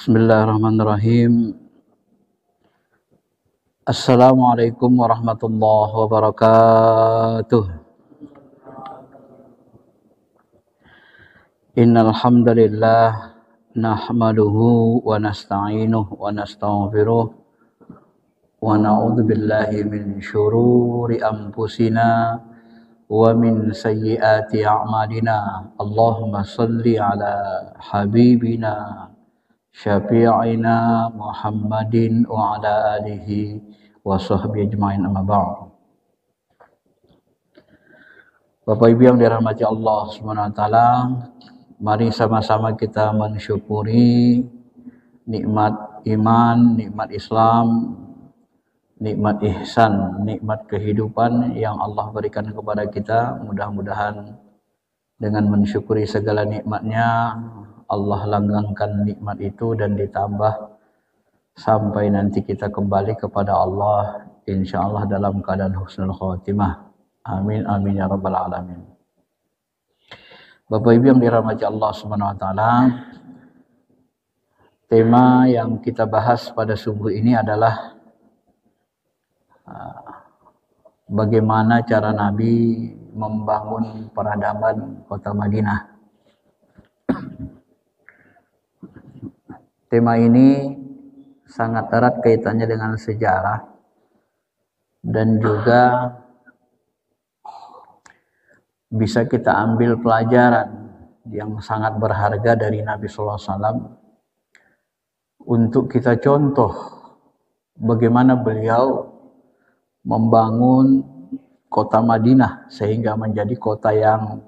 Bismillahirrahmanirrahim. Assalamualaikum warahmatullahi wabarakatuh. Innal hamdalillah nahmaduhu wa nasta'inuhu wa nastaghfiruh wa na'udzu billahi min syururi anfusina wa min sayyiati a'malina. Allahumma shalli ala habibina syafi'ina Muhammadin wa ala alihi wa sahbihi ajma'in, amma ba'd. Bapak Ibu yang dirahmati Allah Subhanahu wa taala, mari sama-sama kita mensyukuri nikmat iman, nikmat Islam, nikmat ihsan, nikmat kehidupan yang Allah berikan kepada kita. Mudah-mudahan dengan mensyukuri segala nikmatnya, Allah langgengkan nikmat itu dan ditambah sampai nanti kita kembali kepada Allah, insyaallah dalam keadaan husnul khatimah. Amin amin ya rabbal alamin. Bapak Ibu yang dirahmati Allah Subhanahu wa taala, tema yang kita bahas pada subuh ini adalah bagaimana cara Nabi membangun peradaban kota Madinah. Tema ini sangat erat kaitannya dengan sejarah dan juga bisa kita ambil pelajaran yang sangat berharga dari Nabi sallallahu alaihi wasallam untuk kita contoh bagaimana beliau membangun kota Madinah sehingga menjadi kota yang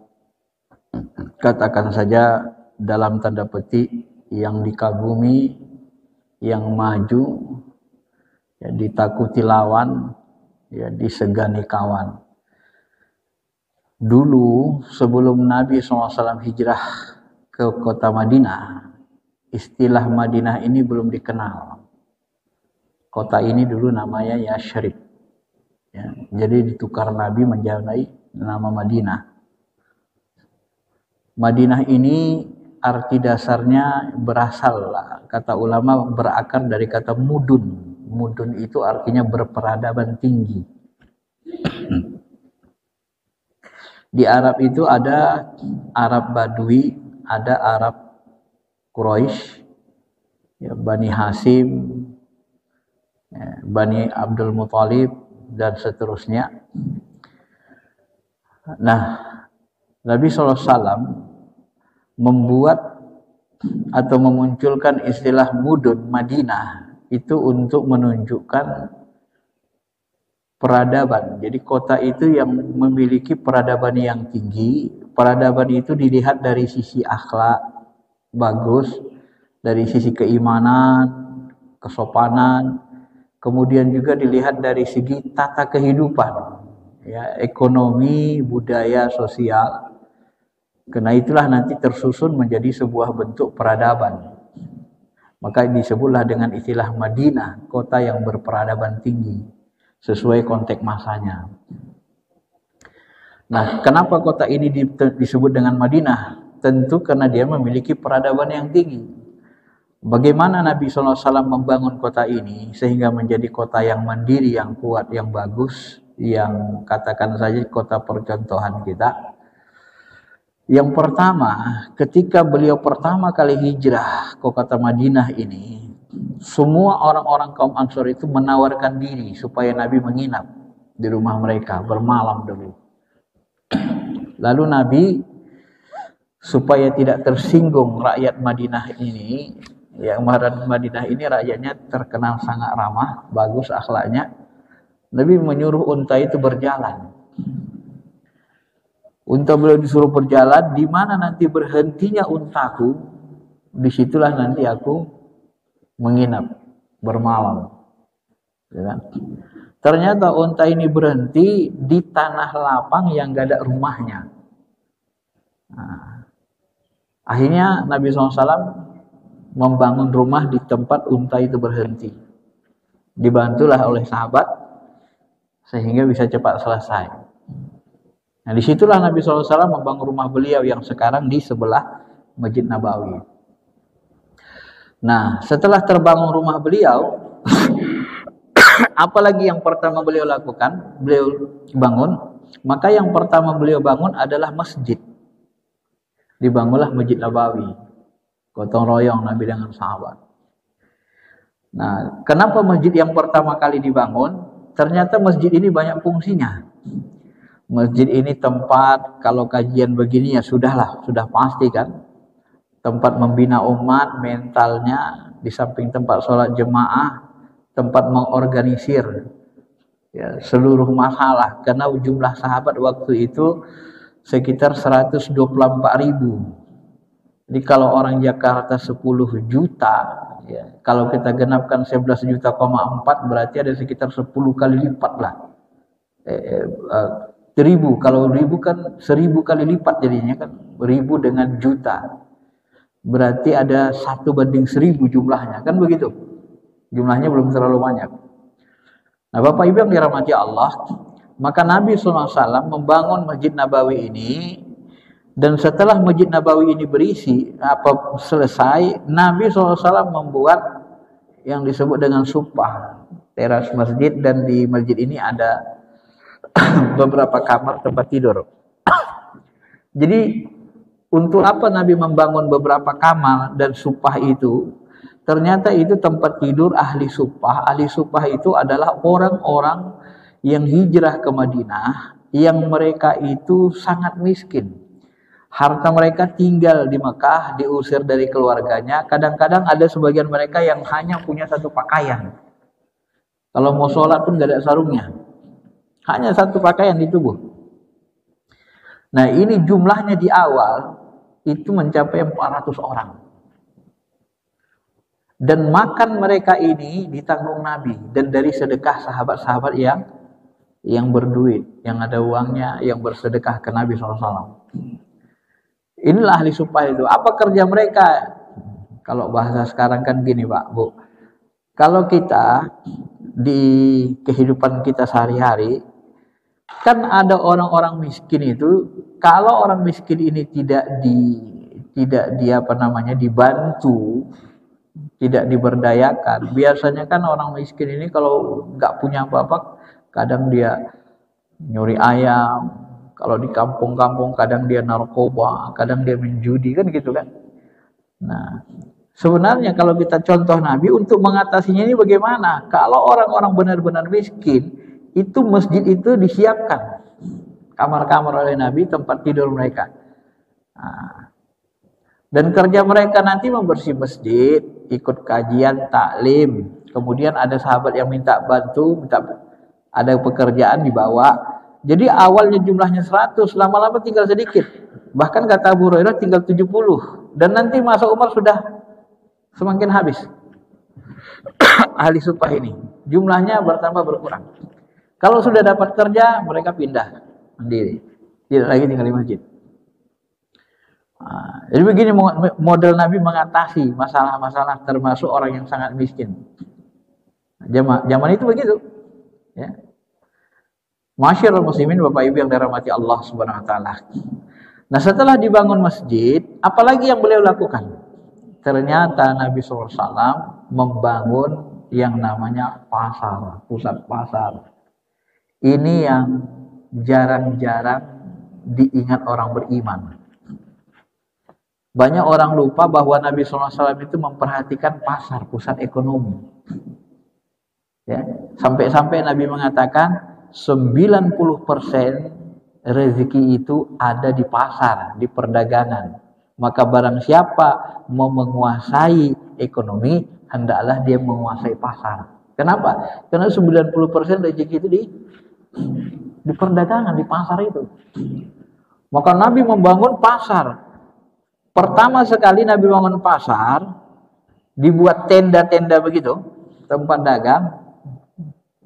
katakan saja dalam tanda petik yang dikagumi, yang maju, ya, ditakuti lawan, ya, disegani kawan. Dulu sebelum Nabi SAW hijrah ke kota Madinah, istilah Madinah ini belum dikenal. Kota ini dulu namanya Yashrib. Ya, jadi ditukar Nabi menjadi nama Madinah. Madinah ini arti dasarnya berasal, kata ulama, berakar dari kata mudun. Mudun itu artinya berperadaban tinggi. Di Arab itu ada Arab Badui, ada Arab Quraisy, ya, Bani Hasim, ya, Bani Abdul Muthalib, dan seterusnya. Nah, Nabi SAW membuat atau memunculkan istilah mudun Madinah itu untuk menunjukkan peradaban. Jadi kota itu yang memiliki peradaban yang tinggi. Peradaban itu dilihat dari sisi akhlak bagus, dari sisi keimanan, kesopanan, kemudian juga dilihat dari segi tata kehidupan, ya, ekonomi, budaya, sosial. Karena itulah nanti tersusun menjadi sebuah bentuk peradaban. Maka disebutlah dengan istilah Madinah, kota yang berperadaban tinggi, sesuai konteks masanya. Nah, kenapa kota ini disebut dengan Madinah? Tentu karena dia memiliki peradaban yang tinggi. Bagaimana Nabi SAW membangun kota ini sehingga menjadi kota yang mandiri, yang kuat, yang bagus, yang katakan saja kota percontohan kita. Yang pertama, ketika beliau pertama kali hijrah ke kota Madinah ini, semua orang-orang kaum Ansor itu menawarkan diri supaya Nabi menginap di rumah mereka, bermalam dulu. Lalu Nabi, supaya tidak tersinggung rakyat Madinah ini, yang Madinah ini rakyatnya terkenal sangat ramah, bagus akhlaknya, Nabi menyuruh unta itu berjalan. Unta beliau disuruh berjalan, di mana nanti berhentinya untaku, disitulah nanti aku menginap, bermalam. Ya kan? Ternyata unta ini berhenti di tanah lapang yang gak ada rumahnya. Nah, akhirnya Nabi SAW membangun rumah di tempat unta itu berhenti. Dibantulah oleh sahabat sehingga bisa cepat selesai. Nah, disitulah Nabi SAW membangun rumah beliau yang sekarang di sebelah Masjid Nabawi. Nah, setelah terbangun rumah beliau, apalagi yang pertama beliau lakukan, beliau bangun, maka yang pertama beliau bangun adalah masjid. Dibangunlah Masjid Nabawi, gotong royong Nabi dengan sahabat. Nah, kenapa masjid yang pertama kali dibangun? Ternyata masjid ini banyak fungsinya. Masjid ini tempat, kalau kajian begini ya sudahlah, sudah pasti kan. Tempat membina umat, mentalnya, di samping tempat sholat jemaah, tempat mengorganisir ya, seluruh masalah. Karena jumlah sahabat waktu itu sekitar 124.000. Jadi kalau orang Jakarta 10 juta, ya, kalau kita genapkan 11 juta, 4 berarti ada sekitar 10 kali lipat lah. 1000, kalau 1000 kan 1000 kali lipat jadinya kan, 1000 dengan juta. Berarti ada 1:1000 jumlahnya, kan begitu. Jumlahnya belum terlalu banyak. Nah, Bapak Ibu yang dirahmati Allah, maka Nabi SAW membangun Masjid Nabawi ini. Dan setelah Masjid Nabawi ini selesai, Nabi SAW membuat yang disebut dengan supah, teras masjid, dan di masjid ini ada beberapa kamar tempat tidur. Jadi untuk apa Nabi membangun beberapa kamar dan supah itu? Ternyata itu tempat tidur ahli supah. Ahli supah itu adalah orang-orang yang hijrah ke Madinah, yang mereka itu sangat miskin. Harta mereka tinggal di Mekah, diusir dari keluarganya. Kadang-kadang ada sebagian mereka yang hanya punya satu pakaian. Kalau mau sholat pun gak ada sarungnya. Hanya satu pakaian di tubuh. Nah, ini jumlahnya di awal itu mencapai 400 orang. Dan makan mereka ini ditanggung Nabi. Dan dari sedekah sahabat-sahabat yang berduit, yang ada uangnya, yang bersedekah ke Nabi SAW. Inilah ahli supah itu. Apa kerja mereka? Kalau bahasa sekarang kan gini Pak, Bu. Kalau kita di kehidupan kita sehari-hari, kan ada orang-orang miskin itu. Kalau orang miskin ini tidak dibantu, tidak diberdayakan. Biasanya kan orang miskin ini kalau nggak punya apa-apa, kadang dia nyuri ayam. Kalau di kampung-kampung kadang dia narkoba, kadang dia menjudi, kan gitu kan. Nah, sebenarnya kalau kita contoh Nabi untuk mengatasinya ini bagaimana? Kalau orang-orang benar-benar miskin, itu masjid itu disiapkan. Kamar-kamar oleh Nabi, tempat tidur mereka. Nah, dan kerja mereka nanti membersih masjid, ikut kajian, taklim. Kemudian ada sahabat yang minta bantu, ada pekerjaan dibawa. Jadi awalnya jumlahnya 100, lama-lama tinggal sedikit. Bahkan kata Abu Hurairah tinggal 70. Dan nanti masa Umar sudah semakin habis. Ahli supah ini. Jumlahnya bertambah berkurang. Kalau sudah dapat kerja, mereka pindah sendiri. Tidak lagi tinggal di masjid. Nah, jadi begini model Nabi mengatasi masalah-masalah termasuk orang yang sangat miskin. Zaman itu begitu. Ya. Masyarul muslimin, Bapak Ibu yang dirahmati Allah Subhanahu wa taala. Nah, setelah dibangun masjid, apalagi yang beliau lakukan? Ternyata Nabi SAW membangun yang namanya pasar, pusat pasar. Ini yang jarang-jarang diingat orang beriman. Banyak orang lupa bahwa Nabi SAW itu memperhatikan pasar, pusat ekonomi. Ya, sampai-sampai Nabi mengatakan 90% rezeki itu ada di pasar, di perdagangan. Maka barang siapa mau menguasai ekonomi, hendaklah dia menguasai pasar. Kenapa? Karena 90% rezeki itu di perdagangan, di pasar itu. Maka Nabi membangun pasar. Pertama sekali Nabi bangun pasar, dibuat tenda-tenda begitu, tempat dagang.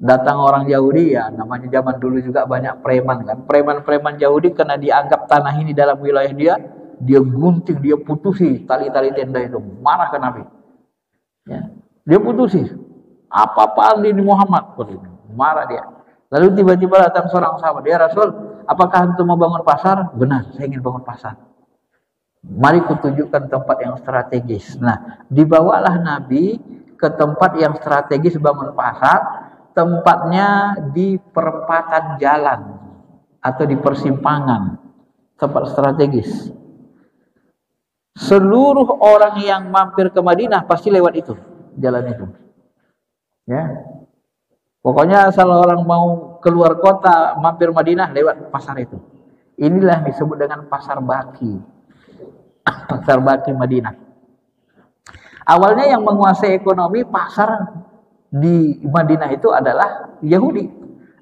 Datang orang Yahudi, ya namanya zaman dulu juga banyak preman kan. Preman-preman Yahudi karena dianggap tanah ini dalam wilayah dia gunting, dia putusi tali-tali tenda itu. Marah ke Nabi. Ya, dia putusi. Apa-apaan ini Muhammad? Marah dia. Lalu tiba-tiba datang seorang sahabat, "Ya Rasul, apakah antum mau bangun pasar?" "Benar, saya ingin bangun pasar." Mari kutunjukkan tempat yang strategis. Nah, dibawalah Nabi ke tempat yang strategis bangun pasar. Tempatnya di perempatan jalan atau di persimpangan, tempat strategis. Seluruh orang yang mampir ke Madinah pasti lewat itu, jalan itu. Ya. Pokoknya asal orang mau keluar kota mampir Madinah lewat pasar itu. Inilah disebut dengan pasar Baki. Pasar Baki Madinah. Awalnya yang menguasai ekonomi pasar di Madinah itu adalah Yahudi.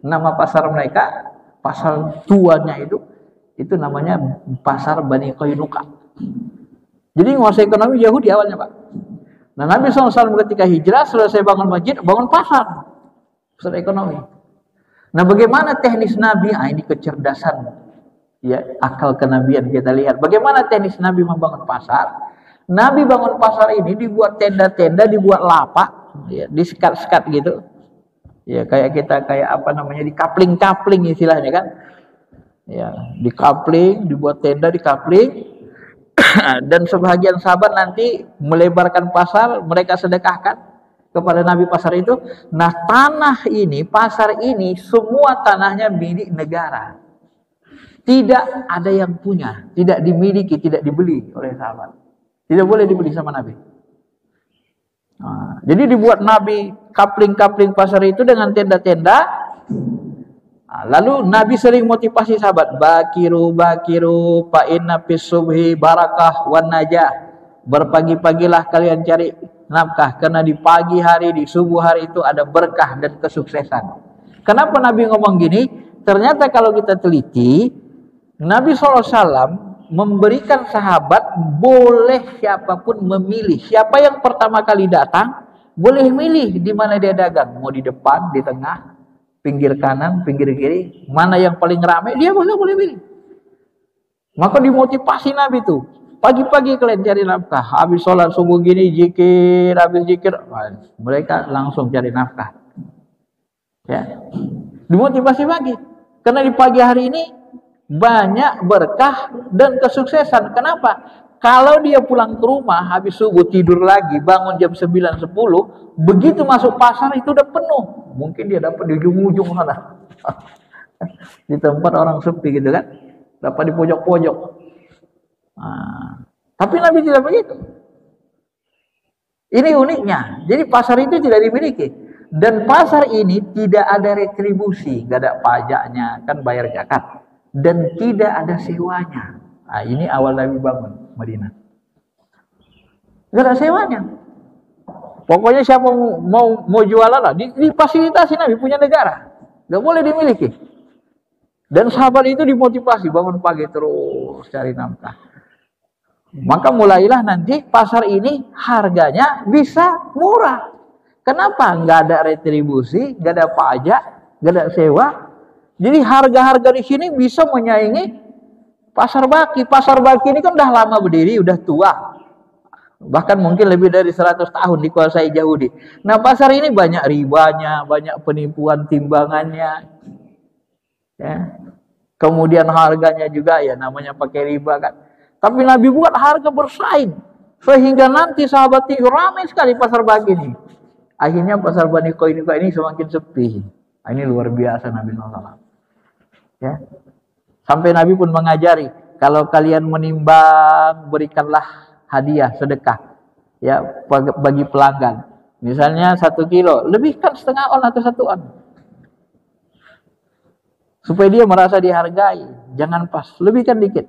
Nama pasar mereka, pasar tuanya itu namanya pasar Bani Qainuqa. Jadi menguasai ekonomi Yahudi awalnya, Pak. Nah, Nabi SAW ketika hijrah selesai bangun masjid, bangun pasar ekonomi. Nah, bagaimana teknis Nabi? Ini kecerdasan, ya, akal kenabian kita lihat. Bagaimana teknis Nabi membangun pasar? Nabi bangun pasar ini dibuat tenda-tenda, dibuat lapak, ya, disekat-sekat gitu. Ya, kayak apa namanya, dikapling-kapling istilahnya kan. Ya, dikapling, dibuat tenda, dikapling. Dan sebahagian sahabat nanti melebarkan pasar, mereka sedekahkan kepada Nabi pasar itu. Nah, tanah ini, pasar ini, semua tanahnya milik negara. Tidak ada yang punya, tidak dimiliki, tidak dibeli oleh sahabat. Tidak boleh dibeli sama Nabi. Nah, jadi dibuat Nabi kapling-kapling pasar itu dengan tenda-tenda. Nah, lalu Nabi sering motivasi sahabat, bakiru fa inna fis subhi barakah wan najah. Berpagi-pagilah kalian cari nafkah, karena di pagi hari, di subuh hari itu ada berkah dan kesuksesan. Kenapa Nabi ngomong gini? Ternyata kalau kita teliti, Nabi SAW memberikan sahabat boleh siapapun memilih. Siapa yang pertama kali datang, boleh milih di mana dia dagang. Mau di depan, di tengah, pinggir kanan, pinggir kiri. Mana yang paling ramai, dia boleh milih. Maka dimotivasi Nabi tuh. Pagi-pagi kalian cari nafkah. Habis sholat subuh gini, zikir, habis zikir. Mereka langsung cari nafkah. Ya. Dimotivasi pagi. Karena di pagi hari ini, banyak berkah dan kesuksesan. Kenapa? Kalau dia pulang ke rumah habis subuh tidur lagi, bangun jam 9, 10, begitu masuk pasar itu udah penuh. Mungkin dia dapat di ujung-ujung sana. Di tempat orang sepi gitu kan. Dapat di pojok-pojok. Nah, tapi Nabi tidak begitu. Ini uniknya. Jadi pasar itu tidak dimiliki. Dan pasar ini tidak ada retribusi, nggak ada pajaknya, kan bayar zakat. Dan tidak ada sewanya. Nah, ini awal Nabi bangun Madinah. Nggak ada sewanya. Pokoknya siapa mau jualan lah, difasilitasi Nabi punya negara. Nggak boleh dimiliki. Dan sahabat itu dimotivasi bangun pagi terus cari nafkah. Maka mulailah nanti pasar ini harganya bisa murah. Kenapa? Nggak ada retribusi, nggak ada pajak, nggak ada sewa. Jadi harga-harga di sini bisa menyaingi pasar Baki. Pasar Baki ini kan udah lama berdiri, udah tua. Bahkan mungkin lebih dari 100 tahun dikuasai Yahudi. Nah, pasar ini banyak ribanya, banyak penipuan timbangannya. Ya. Kemudian harganya juga ya namanya pakai riba kan. Tapi Nabi buat harga bersaing. Sehingga nanti sahabat itu ramai sekali pasar Baki ini. Akhirnya pasar Bani Qainuqa ini semakin sepi. Ini luar biasa Nabi SAW. Ya. Sampai Nabi pun mengajari, kalau kalian menimbang, berikanlah hadiah, sedekah, ya, bagi pelanggan. Misalnya 1 kilo, lebihkan setengah on atau 1 on. Supaya dia merasa dihargai, jangan pas, lebihkan dikit.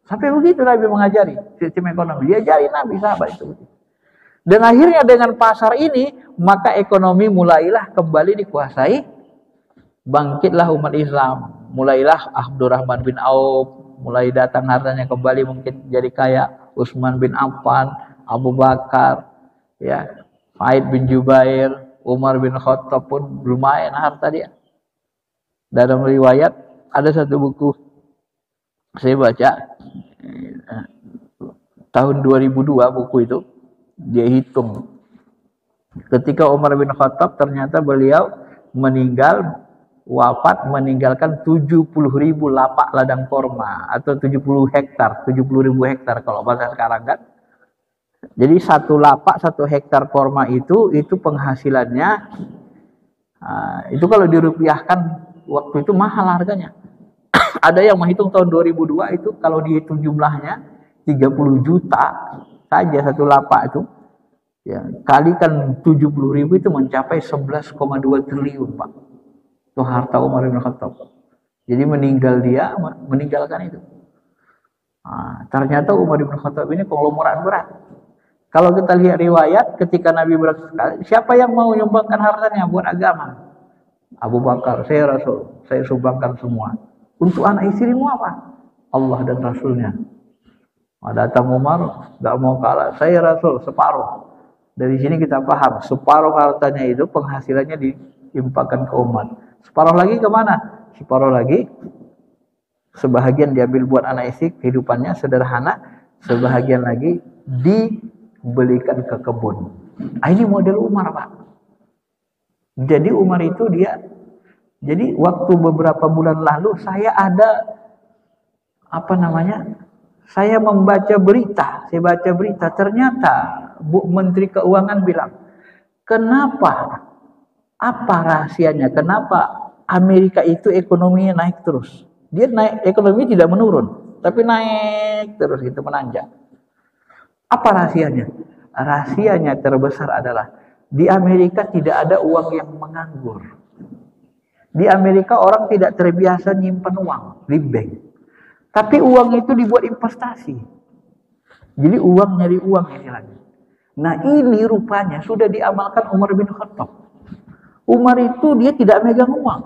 Sampai begitu Nabi mengajari sistem ekonomi. Diajari Nabi sahabat itu. Dan akhirnya dengan pasar ini, maka ekonomi mulailah kembali dikuasai. Bangkitlah umat Islam. Mulailah Abdurrahman bin Auf, mulai datang hartanya kembali, mungkin jadi kaya. Utsman bin Affan, Abu Bakar, ya, Sa'id bin Jubair, Umar bin Khattab pun lumayan harta dia. Dalam riwayat ada satu buku saya baca tahun 2002, buku itu dia hitung ketika Umar bin Khattab ternyata beliau meninggal wafat meninggalkan 70.000 lapak ladang korma atau 70 hektar, 70.000 hektar kalau bahasa sekarang kan. Jadi satu lapak 1 hektar korma itu penghasilannya itu kalau dirupiahkan waktu itu mahal harganya. Ada yang menghitung tahun 2002 itu kalau dihitung jumlahnya 30 juta saja satu lapak itu. Ya, kalikan 70.000 itu mencapai 11,2 triliun, Pak. Itu harta Umar bin Khattab. Jadi meninggalkan itu. Ternyata Umar bin Khattab ini konglomerat berat. Kalau kita lihat riwayat ketika Nabi berkata, siapa yang mau menyumbangkan hartanya buat agama? Abu Bakar, saya Rasul, saya sumbangkan semua. Untuk anak istrimu apa? Allah dan Rasulnya. Datang Umar, gak mau kalah. Saya Rasul, separuh. Dari sini kita paham, separuh hartanya itu penghasilannya diimpakkan ke umat. Separuh lagi kemana? Separuh lagi, sebahagian diambil buat anak istri, kehidupannya sederhana. Sebahagian lagi dibelikan ke kebun. Ini model Umar, Pak. Jadi Umar itu jadi waktu beberapa bulan lalu saya saya membaca berita, ternyata Bu Menteri Keuangan bilang, apa rahasianya, kenapa Amerika itu ekonominya naik terus? Dia naik, ekonomi tidak menurun, tapi naik terus gitu, menanjak. Apa rahasianya? Rahasianya terbesar adalah di Amerika tidak ada uang yang menganggur. Di Amerika orang tidak terbiasa nyimpan uang di bank. Tapi uang itu dibuat investasi. Jadi uang nyari uang istilahnya. Nah ini rupanya sudah diamalkan Umar bin Khattab. Umar itu dia tidak megang uang.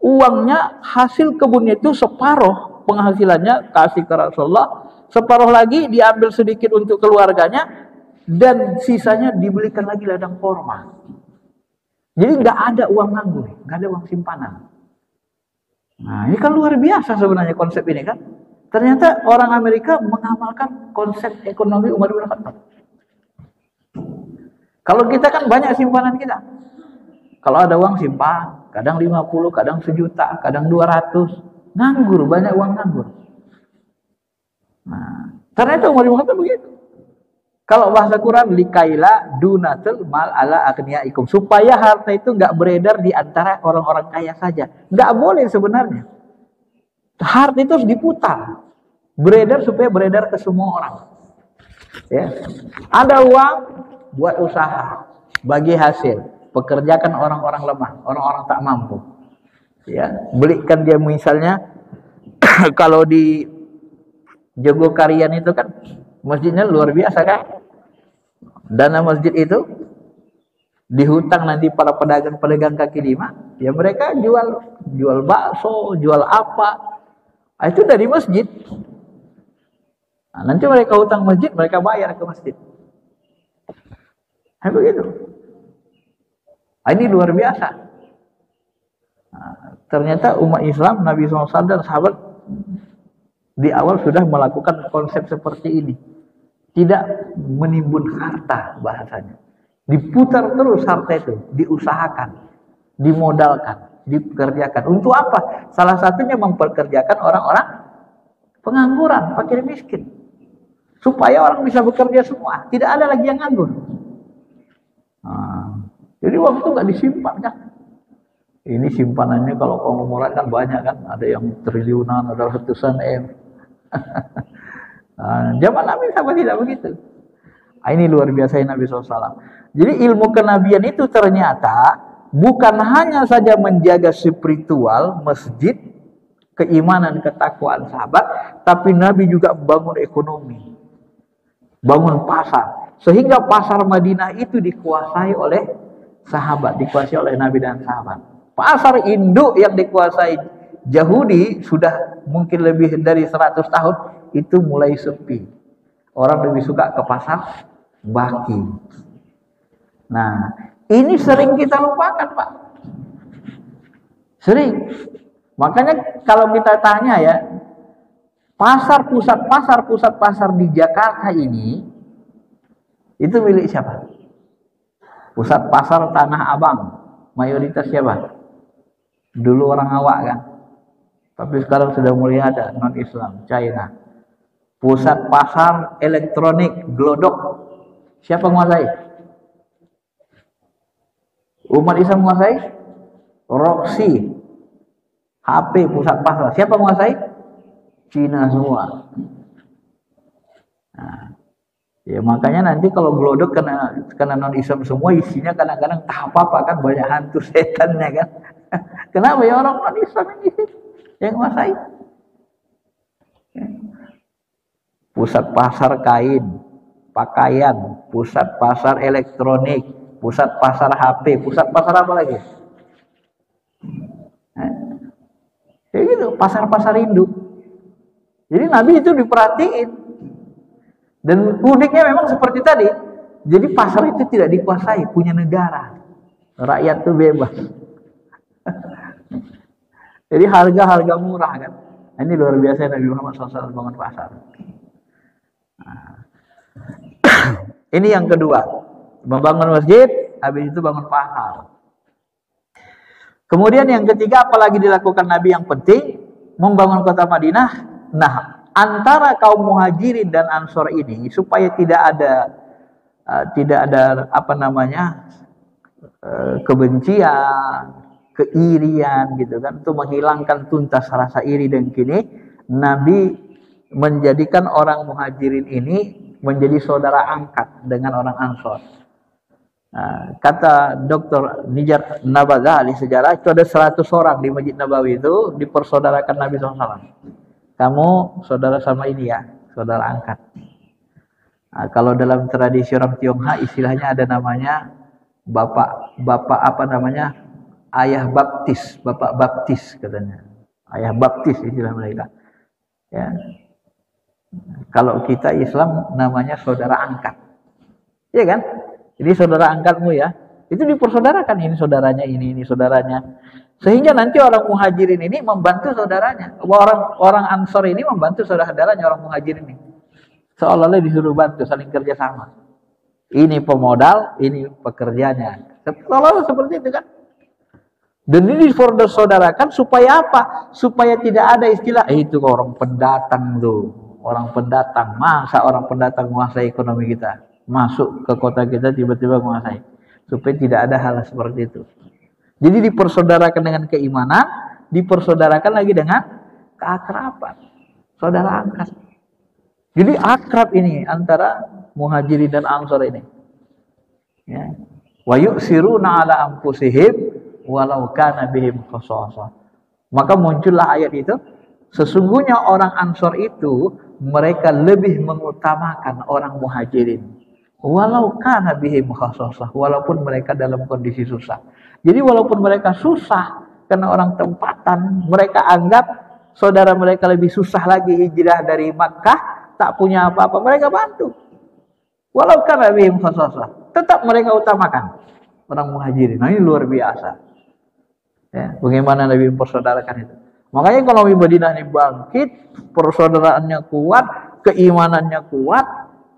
Uangnya hasil kebunnya itu separuh penghasilannya kasih ke Rasulullah. Separuh lagi diambil sedikit untuk keluarganya. Dan sisanya dibelikan lagi ladang korma. Jadi nggak ada uang nganggur, nggak ada uang simpanan. Nah ini kan luar biasa sebenarnya konsep ini kan. Ternyata orang Amerika mengamalkan konsep ekonomi Umar bin Khattab. Kalau kita kan banyak simpanan kita. Kalau ada uang simpan, kadang 50, kadang 1 juta, kadang 200. Nganggur, banyak uang nganggur. Nah, ternyata Umar bin Khattab begitu. Kalau bahasa Quran, likaila dunatul mal ala aghniyaikum, supaya harta itu nggak beredar di antara orang-orang kaya saja. Nggak boleh sebenarnya. Harta itu harus diputar, beredar supaya beredar ke semua orang. Ya. Ada uang buat usaha, bagi hasil, pekerjakan orang-orang lemah, orang-orang tak mampu. Ya, belikan dia misalnya kalau di Jogokarian itu kan masjidnya luar biasa kan. Dana masjid itu dihutang nanti para pedagang-pedagang kaki lima, ya mereka jual bakso, jual apa, itu dari masjid. Nah, nanti mereka hutang masjid, mereka bayar ke masjid. Begitu. Ini luar biasa. Nah, ternyata umat Islam, Nabi SAW dan sahabat di awal sudah melakukan konsep seperti ini. Tidak menimbun harta bahasanya. Diputar terus harta itu, diusahakan, dimodalkan, dipekerjakan. Untuk apa? Salah satunya memperkerjakan orang-orang pengangguran, fakir miskin. Supaya orang bisa bekerja semua, tidak ada lagi yang nganggur. Nah, jadi uang itu nggak disimpan kan? Ini simpanannya kalau konglomerat kan banyak kan, ada yang triliunan, ada ratusan M. Zaman Nabi sama tidak begitu. Ini luar biasa Nabi SAW. Jadi ilmu kenabian itu ternyata bukan hanya saja menjaga spiritual, masjid, keimanan, ketakwaan sahabat, tapi Nabi juga bangun ekonomi, bangun pasar, sehingga pasar Madinah itu dikuasai oleh sahabat, dikuasai oleh Nabi dan sahabat. Pasar induk yang dikuasai Yahudi sudah mungkin lebih dari 100 tahun itu mulai sepi. Orang lebih suka ke pasar baki. Nah, ini sering kita lupakan, Pak. Sering. Makanya kalau kita tanya ya, pusat pasar di Jakarta ini itu milik siapa? Pusat pasar Tanah Abang mayoritas siapa? Dulu orang awak kan, tapi sekarang sudah mulai ada non-Islam, China. Pusat pasar elektronik Glodok, siapa menguasai? Umat Islam menguasai. Roxy, HP pusat pasar, siapa menguasai? Cina semua. Nah, ya makanya nanti kalau Glodok karena non-Islam semua isinya kadang-kadang tak apa-apa kan, banyak hantu setannya kan. Kenapa ya orang non-Islam ini yang menguasai? Pusat pasar kain, pakaian, pusat pasar elektronik, pusat pasar HP, pusat pasar apa lagi? Kayak gitu, pasar-pasar induk. Jadi Nabi itu diperhatiin. Dan uniknya memang seperti tadi. Jadi pasar itu tidak dikuasai, punya negara. Rakyat itu bebas. Jadi harga-harga murah kan. Ini luar biasa Nabi Muhammad SAW bangun pasar. Nah. Ini yang kedua, membangun masjid, habis itu bangun pasar. Kemudian yang ketiga, apalagi dilakukan Nabi yang penting, membangun kota Madinah. Nah, antara kaum muhajirin dan ansor ini supaya tidak ada apa namanya kebencian, keirian gitu kan, untuk menghilangkan tuntas rasa iri dan kini, Nabi menjadikan orang muhajirin ini menjadi saudara angkat dengan orang ansor. Nah, kata Dr. Nijar Nabaga ahli sejarah, itu ada 100 orang di Masjid Nabawi itu dipersaudarakan Nabi SAW. Kamu saudara sama ini ya, saudara angkat. Nah, kalau dalam tradisi orang Tionghoa istilahnya ada namanya bapak apa namanya, ayah baptis, bapak baptis katanya, ayah baptis istilah mereka. Ya. Kalau kita Islam namanya saudara angkat, ya kan? Ini saudara angkatmu ya, itu dipersaudarakan, ini saudaranya, ini saudaranya. Sehingga nanti orang muhajirin ini membantu saudaranya, orang ansor ini membantu saudaranya orang muhajirin ini. Seolah-olah disuruh bantu, saling kerjasama. Ini pemodal, ini pekerjanya. Seolah-olah seperti itu kan. Dan ini dipersaudarakan supaya apa? Supaya tidak ada istilah, itu orang pendatang tuh. Orang pendatang, masa orang pendatang menguasai ekonomi kita, masuk ke kota kita tiba-tiba menguasai, supaya tidak ada hal seperti itu. Jadi dipersaudarakan dengan keimanan, dipersaudarakan lagi dengan keakraban, saudara angkat. Jadi akrab ini antara muhajirin dan ansor ini. Ya. Wa yu'siruna ala anfusihim walau kana bihim khasasah. Maka muncullah ayat itu, sesungguhnya orang ansor itu mereka lebih mengutamakan orang muhajirin walau kana bihim khasasah, walaupun mereka dalam kondisi susah. Jadi walaupun mereka susah karena orang tempatan, mereka anggap saudara mereka lebih susah lagi hijrah dari Makkah, tak punya apa-apa, mereka bantu. Walau kana bihim khasasah, tetap mereka utamakan orang muhajirin. Nah, ini luar biasa. Ya, bagaimana Nabi mempersaudarakan itu. Makanya kalau di Madinah ini bangkit, persaudaraannya kuat, keimanannya kuat,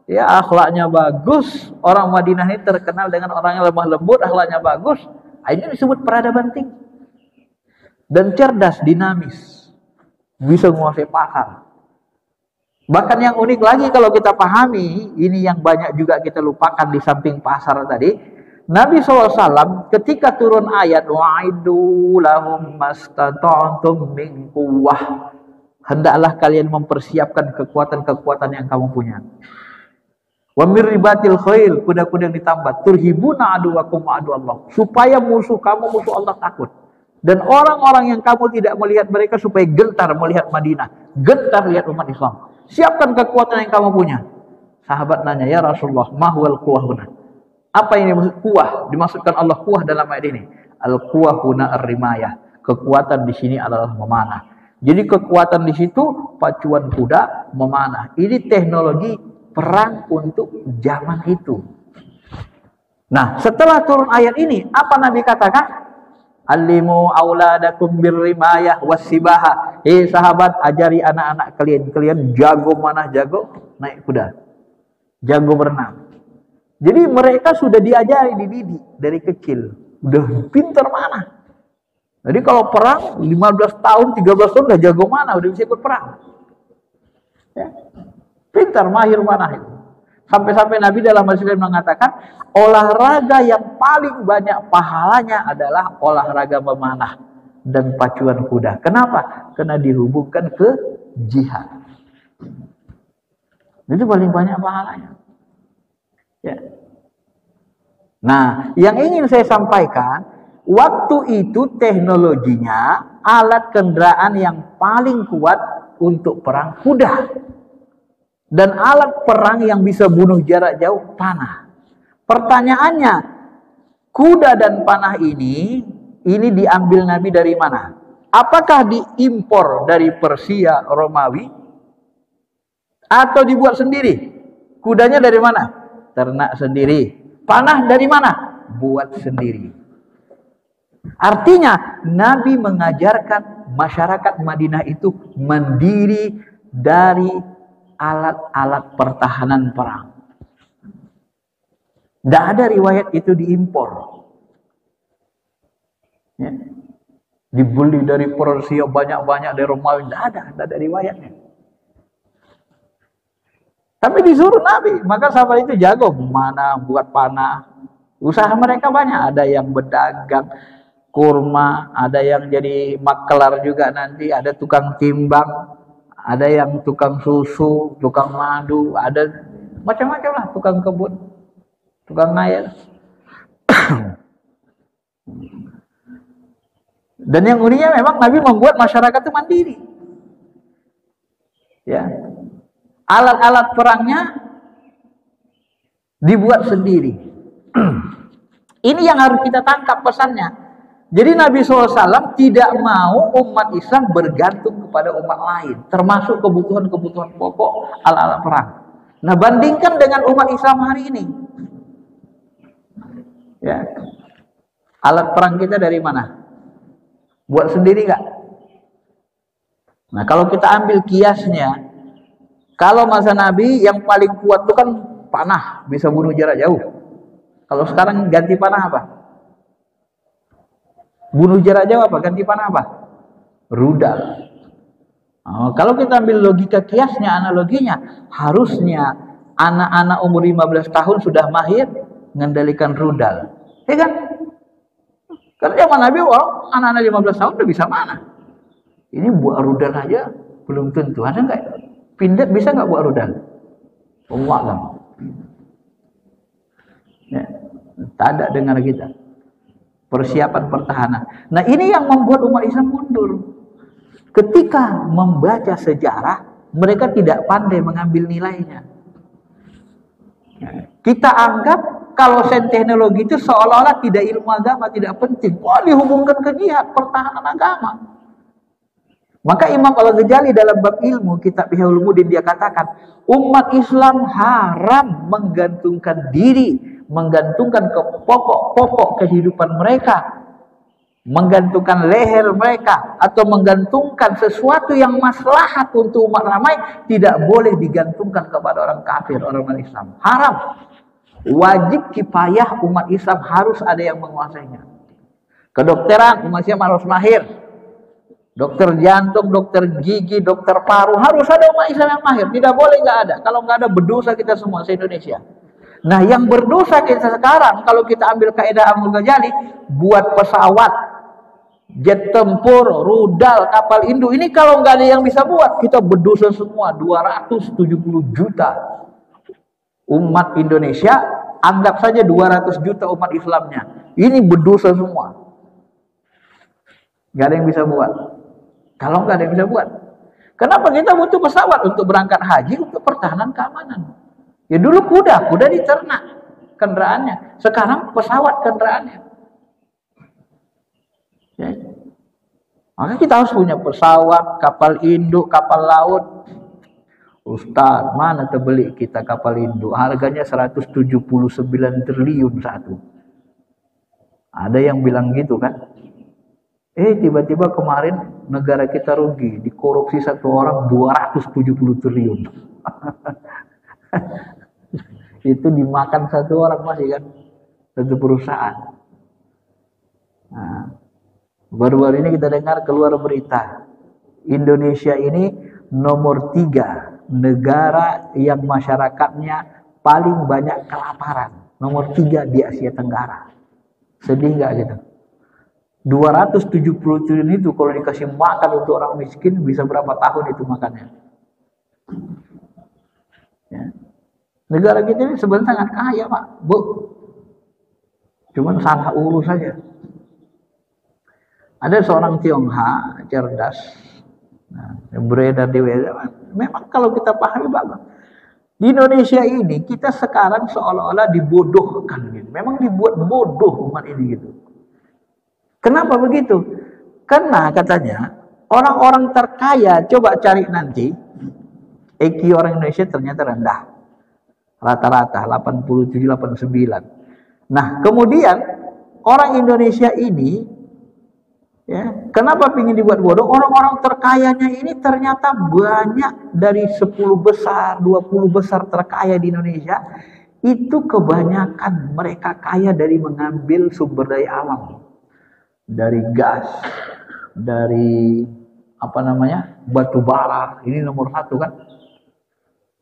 ya akhlaknya bagus. Orang Madinah ini terkenal dengan orang yang lemah lembut, akhlaknya bagus. Ini disebut peradaban tinggi. Dan cerdas, dinamis, bisa menguasai pasar. Bahkan yang unik lagi kalau kita pahami, ini yang banyak juga kita lupakan di samping pasar tadi. Nabi SAW ketika turun ayat wa'idu lahum mastata'tum min quwwah, hendaklah kalian mempersiapkan kekuatan-kekuatan yang kamu punya. Wa mir ribatil khail, kuda-kuda yang ditambah, turhibuna aduwakum adu Allah, supaya musuh kamu, musuh Allah takut. Dan orang-orang yang kamu tidak melihat mereka supaya gentar melihat Madinah, gentar lihat umat Islam. Siapkan kekuatan yang kamu punya. Sahabat nanya, ya Rasulullah, mahwal quwwah? Apa ini maksud kuah? Dimaksudkan Allah kuah dalam ayat ini. Al-kuah huna ar-rimayah. Kekuatan di sini adalah memanah. Jadi kekuatan di situ pacuan kuda, memanah. Ini teknologi perang untuk zaman itu. Nah, setelah turun ayat ini, apa Nabi katakan? Alimu auladakum birrimayah wassibaha. Sahabat, ajari anak-anak kalian. Kalian jago manah, jago naik kuda, jago berenang. Jadi mereka sudah diajari, dididik dari kecil, udah pintar mana. Jadi kalau perang 15 tahun, 13 tahun udah jago mana, udah bisa ikut perang. Ya. Pintar, mahir panah itu. Sampai-sampai Nabi dalam hadis lain mengatakan, olahraga yang paling banyak pahalanya adalah olahraga memanah dan pacuan kuda. Kenapa? Karena dihubungkan ke jihad. Itu paling banyak pahalanya. Ya. Nah, yang ingin saya sampaikan, waktu itu teknologinya alat kendaraan yang paling kuat untuk perang kuda. Dan alat perang yang bisa bunuh jarak jauh panah. Pertanyaannya, kuda dan panah ini diambil Nabi dari mana? Apakah diimpor dari Persia, Romawi? Atau dibuat sendiri? Kudanya dari mana? Ternak sendiri. Panah dari mana? Buat sendiri. Artinya Nabi mengajarkan masyarakat Madinah itu mandiri dari alat-alat pertahanan perang. Tidak ada riwayat itu diimpor. Ya. Dibeli dari Persia banyak-banyak dari Romawi. Tidak ada riwayatnya. Tapi disuruh Nabi. Maka sahabat itu jago. Mana buat panah. Usaha mereka banyak. Ada yang berdagang kurma. Ada yang jadi makelar juga nanti. Ada tukang timbang. Ada yang tukang susu, tukang madu, ada macam-macam lah, tukang kebun, tukang ngayal. Dan yang uniknya memang Nabi membuat masyarakat itu mandiri. Ya. Alat-alat perangnya dibuat sendiri. Ini yang harus kita tangkap pesannya. Jadi Nabi SAW tidak mau umat Islam bergantung kepada umat lain, termasuk kebutuhan-kebutuhan pokok ala-ala perang. Nah, bandingkan dengan umat Islam hari ini. Ya. Alat perang kita dari mana? Buat sendiri nggak? Nah, kalau kita ambil kiasnya, kalau masa Nabi yang paling kuat itu kan panah, bisa bunuh jarak jauh. Kalau sekarang ganti panah apa? Bunuh jarak jauh apa? Ganti panah apa? Rudal. Oh, kalau kita ambil logika kiasnya, analoginya, harusnya anak-anak umur 15 tahun sudah mahir mengendalikan rudal. Ya kan? Karena zaman Nabi, anak-anak 15 tahun udah bisa mana? Ini buat rudal aja belum tentu. Ada nggak? Pindad bisa nggak buat rudal? Allah. Ya, tak ada dengar kita. Persiapan pertahanan. Nah, ini yang membuat umat Islam mundur. Ketika membaca sejarah, mereka tidak pandai mengambil nilainya. Kita anggap kalau sains teknologi itu seolah-olah tidak ilmu agama, tidak penting. Wah, dihubungkan ke jihad, pertahanan agama. Maka Imam Al-Ghazali dalam bab ilmu, kitab Ihya Ulumuddin, dia katakan, umat Islam haram menggantungkan diri, menggantungkan ke pokok-pokok kehidupan mereka, menggantungkan leher mereka, atau menggantungkan sesuatu yang maslahat untuk umat ramai, tidak boleh digantungkan kepada orang kafir, orang non-Islam. Haram. Wajib kifayah umat Islam harus ada yang menguasainya. Kedokteran umat Islam harus mahir. Dokter jantung, dokter gigi, dokter paru, harus ada umat Islam yang mahir. Tidak boleh nggak ada. Kalau nggak ada, berdosa kita semua se-Indonesia. Nah, yang berdosa kita sekarang, kalau kita ambil kaidah Al-Ghazali, buat pesawat, jet tempur, rudal, kapal induk, ini kalau nggak ada yang bisa buat, kita berdosa semua. 270 juta umat Indonesia, anggap saja 200 juta umat Islamnya. Ini berdosa semua. Nggak ada yang bisa buat. Kalau nggak ada yang bisa buat. Kenapa kita butuh pesawat untuk berangkat haji, untuk pertahanan keamanan? Ya dulu kuda diternak kendaraannya. Sekarang pesawat kendaraannya. Ya. Maka kita harus punya pesawat, kapal induk, kapal laut. Ustaz, mana terbeli kita kapal induk? Harganya 179 triliun satu. Ada yang bilang gitu kan? Tiba-tiba kemarin negara kita rugi, dikorupsi satu orang 270 triliun. Itu dimakan satu orang masih kan, satu perusahaan. Nah, Baru-baru ini kita dengar keluar berita, Indonesia ini nomor 3 negara yang masyarakatnya paling banyak kelaparan. Nomor 3 di Asia Tenggara. Sedih nggak gitu? 270 triliun itu kalau dikasih makan untuk orang miskin, bisa berapa tahun itu makannya? Ya. Negara kita ini sebenarnya sangat kaya, Pak, Bu. Cuman salah urus saja. Ada seorang Tionghoa cerdas, beredar di media. Memang kalau kita pahami bagus. Di Indonesia ini kita sekarang seolah-olah dibodohkan gitu. Memang dibuat bodoh umat ini gitu. Kenapa begitu? Karena katanya orang-orang terkaya, coba cari nanti, IQ orang Indonesia ternyata rendah. Rata-rata 87, 89. Nah, kemudian orang Indonesia ini, ya, kenapa ingin dibuat bodoh? Orang-orang terkayanya ini ternyata banyak, dari 10 besar, 20 besar terkaya di Indonesia, itu kebanyakan mereka kaya dari mengambil sumber daya alam. Dari gas, dari batu bara, ini nomor 1 kan.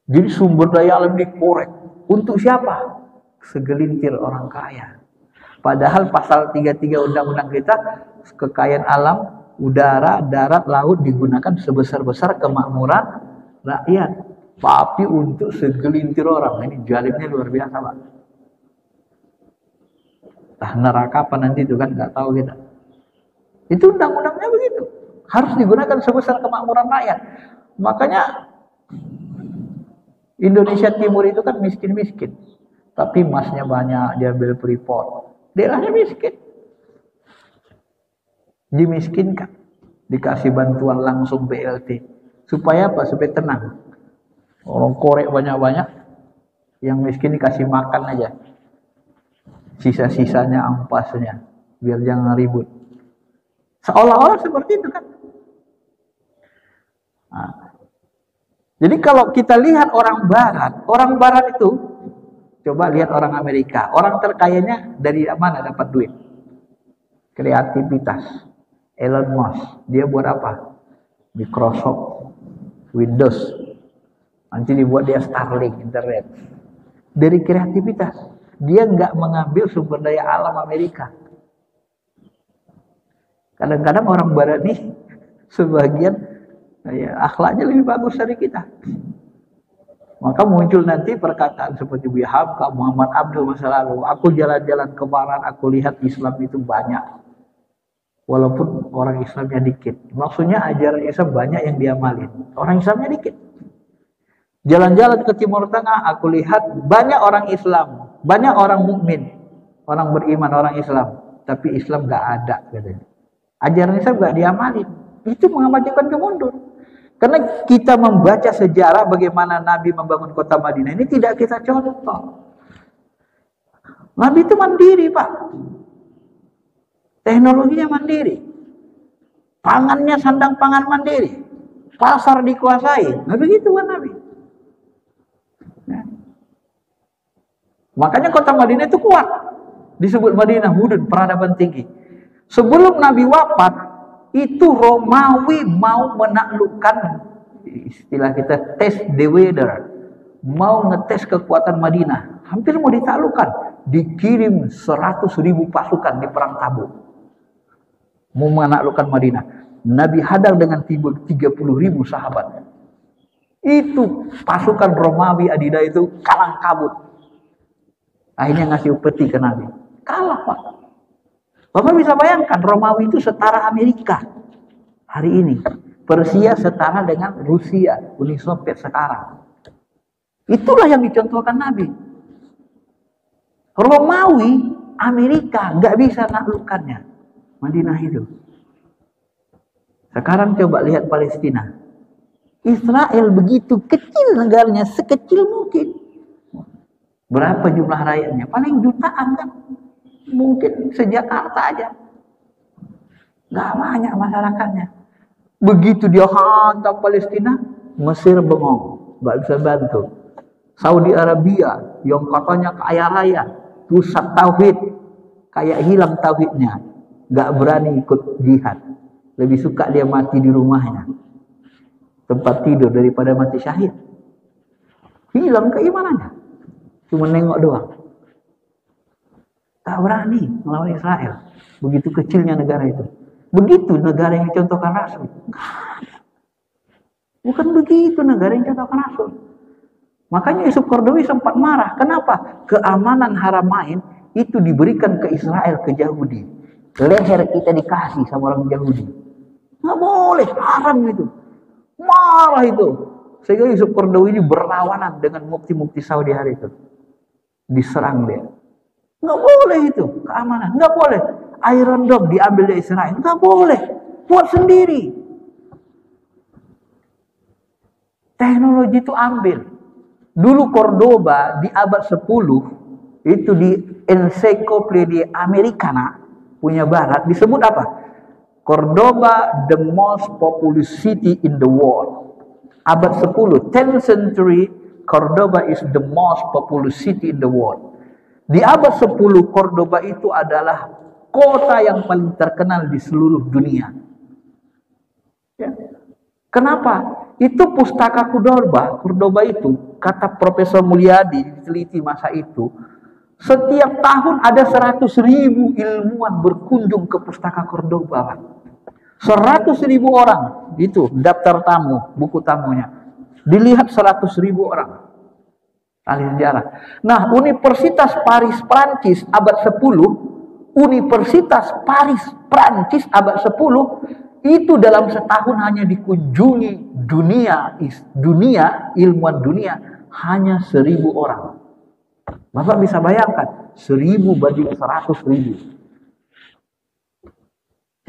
Jadi sumber daya alam dikorek. Untuk siapa? Segelintir orang kaya. Padahal pasal 33 undang-undang kita, kekayaan alam, udara, darat, laut digunakan sebesar-besar kemakmuran rakyat. Tapi untuk segelintir orang, ini jalimnya luar biasa, Pak. Nah, neraka apa nanti itu kan nggak tahu kita. Itu undang-undangnya begitu. Harus digunakan sebesar kemakmuran rakyat. Makanya Indonesia Timur itu kan miskin-miskin. Tapi emasnya banyak, diambil Freeport. Daerahnya miskin. Dimiskinkan. Dikasih bantuan langsung BLT. Supaya apa? Supaya tenang. Orang korek banyak-banyak. Yang miskin dikasih makan aja. Sisa-sisanya ampasnya. Biar jangan ribut. Seolah-olah seperti itu kan. Nah, jadi kalau kita lihat orang Barat itu, coba lihat orang Amerika. Orang terkayanya dari mana dapat duit? Kreativitas. Elon Musk, dia buat apa? Microsoft, Windows. Nanti dibuat dia Starlink, internet. Dari kreativitas. Dia nggak mengambil sumber daya alam Amerika. Kadang-kadang orang Barat nih sebagian ya, akhlaknya lebih bagus dari kita. Maka muncul nanti perkataan seperti Buya Hamka, Muhammad Abdul masa lalu. Aku jalan-jalan ke Barat, aku lihat Islam itu banyak. Walaupun orang Islamnya dikit. Maksudnya ajaran Islam banyak yang diamalin. Orang Islamnya dikit. Jalan-jalan ke Timur Tengah, aku lihat banyak orang Islam. Banyak orang mukmin, orang beriman, orang Islam. Tapi Islam gak ada katanya. Ajaran Islam gak diamalin. Itu mengakibatkan kemundur. Karena kita membaca sejarah bagaimana Nabi membangun kota Madinah ini tidak kita contoh. Nabi itu mandiri, Pak. Teknologinya mandiri. Pangannya sandang pangan mandiri. Pasar dikuasai. Nah begitu kan Nabi. Ya. Makanya kota Madinah itu kuat. Disebut Madinah Mudun, peradaban tinggi. Sebelum Nabi wafat, itu Romawi mau menaklukkan, istilah kita test the weather, mau ngetes kekuatan Madinah, hampir mau ditaklukkan. Dikirim 100.000 pasukan di perang Tabuk, mau menaklukkan Madinah. Nabi hadang dengan 30.000 sahabat. Itu pasukan Romawi Adida itu kalang kabut. Akhirnya ngasih upeti ke Nabi. Kalah, Pak. Bapak bisa bayangkan, Romawi itu setara Amerika hari ini. Persia setara dengan Rusia, Uni Soviet sekarang. Itulah yang dicontohkan Nabi. Romawi, Amerika nggak bisa naklukkannya. Madinah itu. Sekarang coba lihat Palestina. Israel begitu kecil negaranya, sekecil mungkin. Berapa jumlah rakyatnya? Paling jutaan kan? Mungkin se-Jakarta aja. Gak banyak masyarakatnya. Begitu dia hantam Palestina, Mesir bengong, gak bisa bantu. Saudi Arabia yang katanya kaya raya, pusat tauhid, kayak hilang tauhidnya. nggak berani ikut jihad. Lebih suka dia mati di rumahnya, tempat tidur, daripada mati syahid. Hilang keimanannya, cuma nengok doang. Tak berani melawan Israel. Begitu kecilnya negara itu. Begitu negara yang dicontohkan Rasul. Bukan begitu negara yang dicontohkan Rasul. Makanya Yusuf Qaradawi sempat marah. Kenapa? Keamanan Haramain itu diberikan ke Israel, ke Yahudi. Leher kita dikasih sama orang Yahudi. Nggak boleh, haram itu. Marah itu. Sehingga Yusuf Qaradawi ini berlawanan dengan mufti-mufti Saudi hari itu. Diserang dia. Nggak boleh itu, keamanan. Nggak boleh. Iron Dome diambil dari Israel. Nggak boleh. Buat sendiri. Teknologi itu ambil. Dulu Cordoba di abad 10 itu di Encyclopedia Americana punya barat disebut apa? Cordoba the most populous city in the world. Abad 10, 10th century, Cordoba is the most populous city in the world. Di abad 10 Cordoba itu adalah kota yang paling terkenal di seluruh dunia. Ya. Kenapa? Itu pustaka Cordoba itu, kata Profesor Mulyadi, diteliti masa itu, setiap tahun ada 100.000 ilmuwan berkunjung ke pustaka Cordoba. 100.000 orang, itu daftar tamu, buku tamunya. Dilihat 100.000 orang. Ahli sejarah. Nah, Universitas Paris Prancis abad 10, Universitas Paris Prancis abad 10, itu dalam setahun hanya dikunjungi ilmuwan dunia hanya 1.000 orang. Bapak bisa bayangkan 1.000 banding 100.000.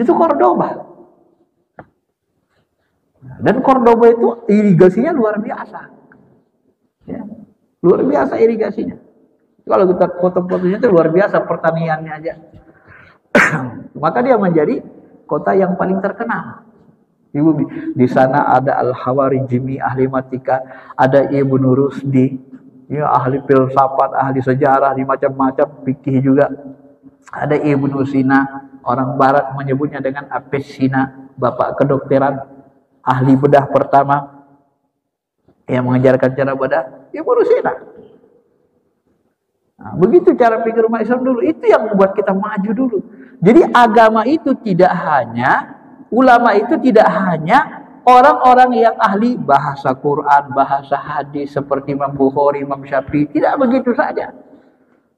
Itu Cordoba. Dan Cordoba itu irigasinya luar biasa. Ya, luar biasa irigasinya. Kalau kita foto-fotonya itu luar biasa, pertaniannya aja. Maka dia menjadi kota yang paling terkenal. Ibu, di sana ada Al-Hawarijmi, ahli matematika, ada Ibnu Rusdi, ya, ahli filsafat, ahli sejarah, di macam-macam, fikih juga. Ada Ibnu Sina, orang barat menyebutnya dengan Avicenna, bapak kedokteran, ahli bedah pertama yang mengajarkan cara bedah, Ibnu Sina. Nah, begitu cara pikir umat Islam dulu. Itu yang membuat kita maju dulu. Jadi agama itu tidak hanya, ulama itu tidak hanya orang-orang yang ahli bahasa Quran, bahasa hadis seperti Imam Bukhari, Imam Syafi'i. Tidak begitu saja.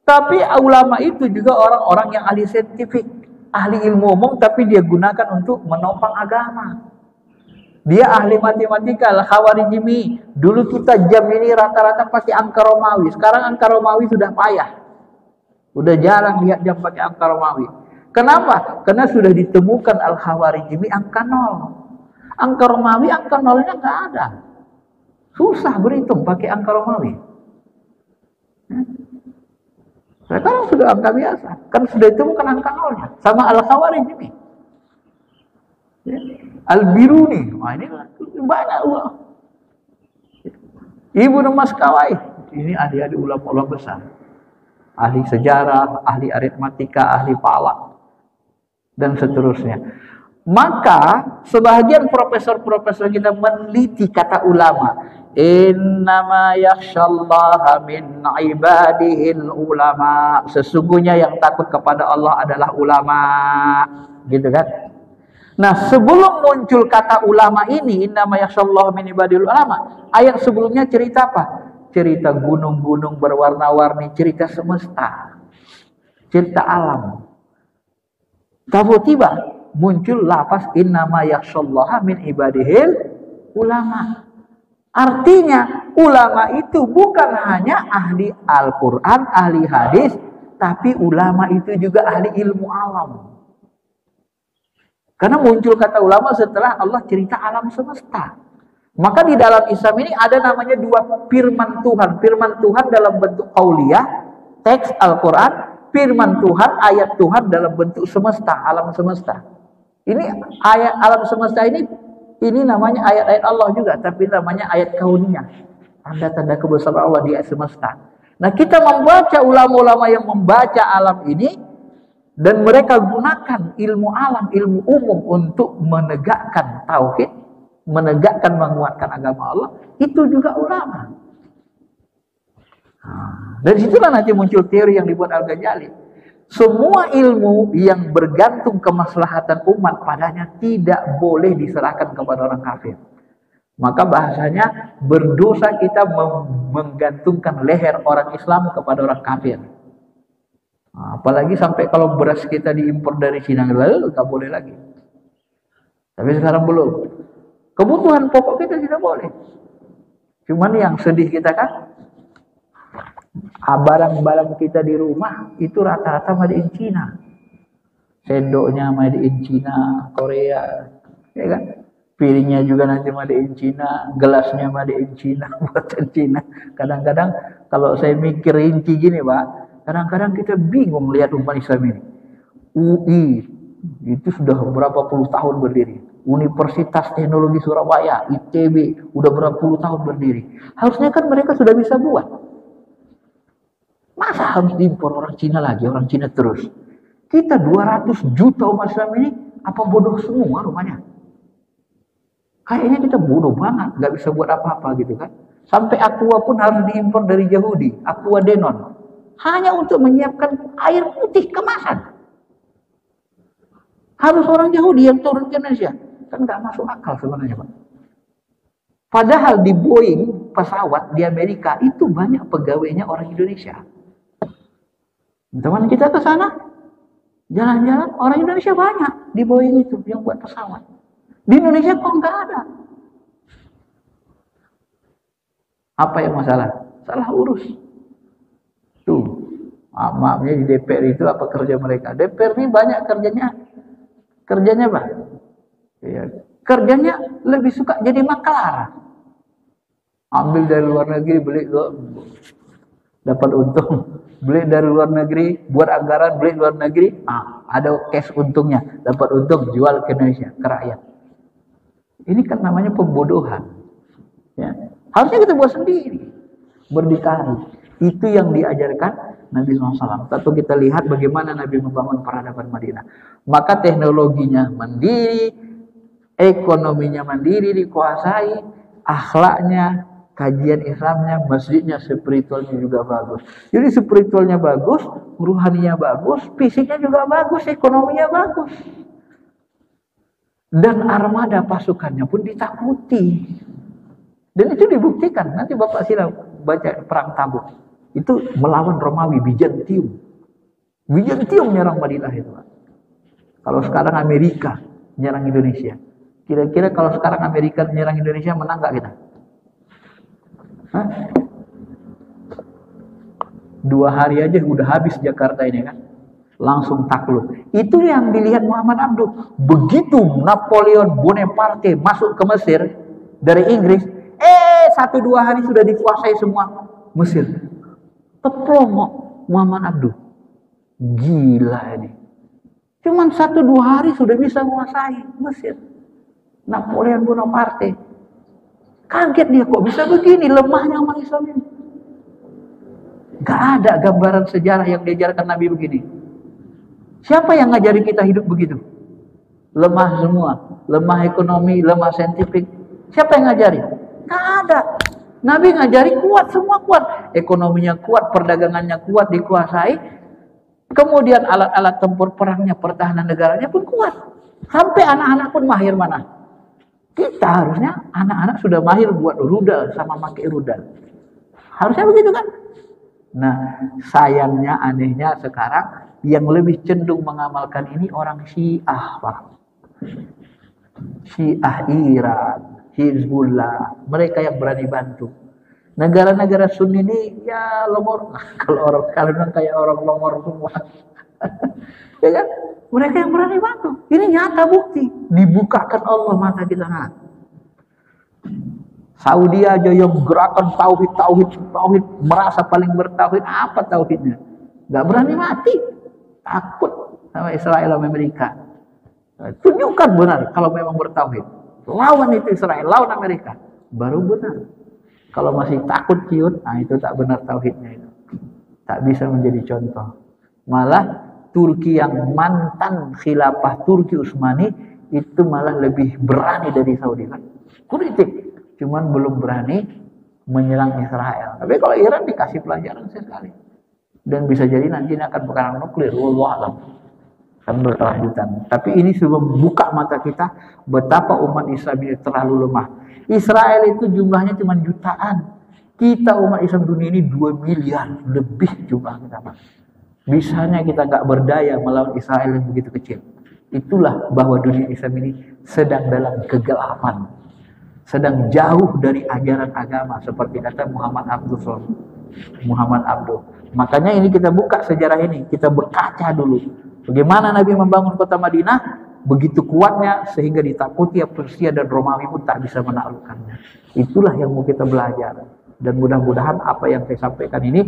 Tapi ulama itu juga orang-orang yang ahli saintifik, ahli ilmu umum, tapi dia gunakan untuk menopang agama. Dia ahli matematika, Al-Khawarizmi. Dulu kita jam ini rata-rata pakai angka Romawi. Sekarang angka Romawi sudah payah. Udah jarang lihat jam pakai angka Romawi. Kenapa? Karena sudah ditemukan Al-Khawarizmi angka 0. Angka Romawi, angka 0-nya nggak ada. Susah berhitung pakai angka Romawi. Sekarang sudah angka biasa. Kan sudah ditemukan angka 0-nya. Sama Al-Khawarizmi. Ya. Al-Biruni, wah ini banyak ulama. Ibnu Maskawai, ini ahli-ahli ulama-ulama besar. Ahli sejarah, ahli aritmatika, ahli falak, dan seterusnya. Maka sebahagian profesor-profesor kita meneliti kata ulama. Innama yakhshallaha min ibadihil ulama. Sesungguhnya yang takut kepada Allah adalah ulama. Gitu kan? Nah, sebelum muncul kata ulama ini, innama yakhshallaha min ibadihil ulama, ayat sebelumnya cerita apa? Cerita gunung-gunung berwarna-warni, cerita semesta, cerita alam. Tiba-tiba muncul lafaz innama yakhshallaha min ibadihil ulama. Artinya ulama itu bukan hanya ahli Al-Quran, ahli hadis, tapi ulama itu juga ahli ilmu alam. Karena muncul kata ulama setelah Allah cerita alam semesta. Maka di dalam Islam ini ada namanya dua firman Tuhan. Firman Tuhan dalam bentuk qauliyah, teks Al-Quran. Firman Tuhan, ayat Tuhan dalam bentuk semesta, alam semesta. Ini ayat alam semesta ini namanya ayat-ayat Allah juga, tapi namanya ayat kauniyah. Tanda-tanda kebesaran Allah di ayat semesta. Nah, kita membaca ulama-ulama yang membaca alam ini, Dan mereka gunakan ilmu alam, ilmu umum untuk menegakkan tauhid, menegakkan, menguatkan agama Allah. Itu juga ulama. Dari situlah nanti muncul teori yang dibuat Al-Ghazali. Semua ilmu yang bergantung kemaslahatan umat padanya tidak boleh diserahkan kepada orang kafir. Maka bahasanya berdosa kita menggantungkan leher orang Islam kepada orang kafir. Apalagi sampai kalau beras kita diimpor dari Cina, lalu tak boleh lagi. Tapi sekarang belum. Kebutuhan pokok kita tidak boleh. Cuman yang sedih kita kan, barang-barang kita di rumah itu rata-rata made in Cina. Sendoknya made in Cina, Korea, ya kan? Piringnya juga nanti made in Cina, gelasnya made in Cina, buatan Cina. Kadang-kadang kalau saya mikir rinci gini, Pak, kadang-kadang kita bingung lihat umat Islam ini. UI itu sudah berapa puluh tahun berdiri. Universitas Teknologi Surabaya, ITB, udah berapa puluh tahun berdiri. Harusnya kan mereka sudah bisa buat. Masa harus diimpor orang Cina lagi, orang Cina terus? Kita 200 juta umat Islam ini, apa bodoh semua rumahnya? Kayaknya kita bodoh banget, nggak bisa buat apa-apa gitu kan. Sampai Aqua pun harus diimpor dari Yahudi, Aqua Denon. Hanya untuk menyiapkan air putih kemasan. Harus orang Yahudi yang turun ke Indonesia. Kan nggak masuk akal sebenarnya, Pak. Padahal di Boeing, pesawat di Amerika, itu banyak pegawainya orang Indonesia. Teman kita ke sana, jalan-jalan, orang Indonesia banyak di Boeing itu yang buat pesawat. Di Indonesia kok nggak ada. Apa yang masalah? Salah urus. Tuh, maafnya di DPR itu apa kerja mereka? DPR ini banyak kerjanya apa? Ya, kerjanya lebih suka jadi maklar. Ambil dari luar negeri, beli, dapat untung. Beli dari luar negeri, buat anggaran, beli luar negeri, ada cash untungnya, dapat untung, jual ke Indonesia, ke rakyat. Ini kan namanya pembodohan. Ya. Harusnya kita buat sendiri, berdikari. Itu yang diajarkan Nabi SAW. Tentu kita lihat bagaimana Nabi membangun peradaban Madinah. Maka teknologinya mandiri, ekonominya mandiri dikuasai, akhlaknya, kajian Islamnya, masjidnya, spiritualnya juga bagus. Jadi spiritualnya bagus, ruhaninya bagus, fisiknya juga bagus, ekonominya bagus. Dan armada pasukannya pun ditakuti. Dan itu dibuktikan. Nanti Bapak silakan baca perang Tabuk. Itu melawan Romawi, Bizantium. Bizantium menyerang Madinah itu. Kalau sekarang Amerika menyerang Indonesia. Kira-kira kalau sekarang Amerika menyerang Indonesia, menang nggak kita? Hah? 2 hari aja udah habis Jakarta ini kan. Langsung takluk. Itu yang dilihat Muhammad Abduh. Begitu Napoleon Bonaparte masuk ke Mesir dari Inggris, 1-2 hari sudah dikuasai semua Mesir. Teplongok Muhammad Abduh. Gila ini. Cuman 1-2 hari sudah bisa menguasai Mesir. Napoleon Bonaparte. Kaget dia, kok bisa begini lemahnya umat Islam ini. Gak ada gambaran sejarah yang diajarkan Nabi begini. Siapa yang ngajari kita hidup begitu? Lemah semua. Lemah ekonomi, lemah saintifik. Siapa yang ngajari? Gak ada. Nabi ngajari kuat, semua kuat. Ekonominya kuat, perdagangannya kuat, dikuasai. Kemudian alat-alat tempur perangnya, pertahanan negaranya pun kuat. Sampai anak-anak pun mahir mana? Kita harusnya anak-anak sudah mahir buat rudal sama pakai rudal. Harusnya begitu kan? Nah, sayangnya, anehnya sekarang yang lebih cenderung mengamalkan ini orang Syiah, Pak. Syiah Iran, Hizbullah, mereka yang berani bantu. Negara-negara Sunni ini ya longor. Kalau orang kayak orang longor semua. Ya kan? Mereka yang berani bantu. Ini nyata bukti. Dibukakan Allah mata kita. Saudi aja yang gerakan tauhid, merasa paling bertauhid. Apa tauhidnya? Gak berani mati. Takut sama Israel sama Amerika. Tunjukkan benar kalau memang bertauhid. Lawan itu Israel, lawan Amerika. Baru benar. Kalau masih takut ciut, itu tak benar tauhidnya itu. Tak bisa menjadi contoh. Malah Turki yang mantan khilafah Turki Utsmani itu malah lebih berani dari Saudi kan. Kritik, cuman belum berani menyerang Israel. Tapi kalau Iran dikasih pelajaran sekali. Dan bisa jadi nanti ini akan perang nuklir, wallahu alam. Kan berkelanjutan. Tapi ini sudah membuka mata kita betapa umat Islam ini terlalu lemah. Israel itu jumlahnya cuma jutaan. Kita umat Islam dunia ini 2 miliar lebih jumlah kita. Bisanya kita nggak berdaya melawan Israel yang begitu kecil. Itulah bahwa dunia Islam ini sedang dalam kegelapan, sedang jauh dari ajaran agama seperti kata Muhammad Abdul. Makanya ini kita buka sejarah ini, kita berkaca dulu bagaimana Nabi membangun kota Madinah begitu kuatnya sehingga ditakuti Persia dan Romawi pun tak bisa menaklukkannya. Itulah yang mau kita belajar, dan mudah-mudahan apa yang saya sampaikan ini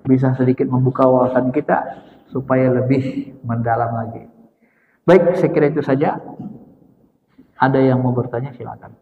bisa sedikit membuka wawasan kita supaya lebih mendalam lagi. Baik, saya kira itu saja. Ada yang mau bertanya silakan.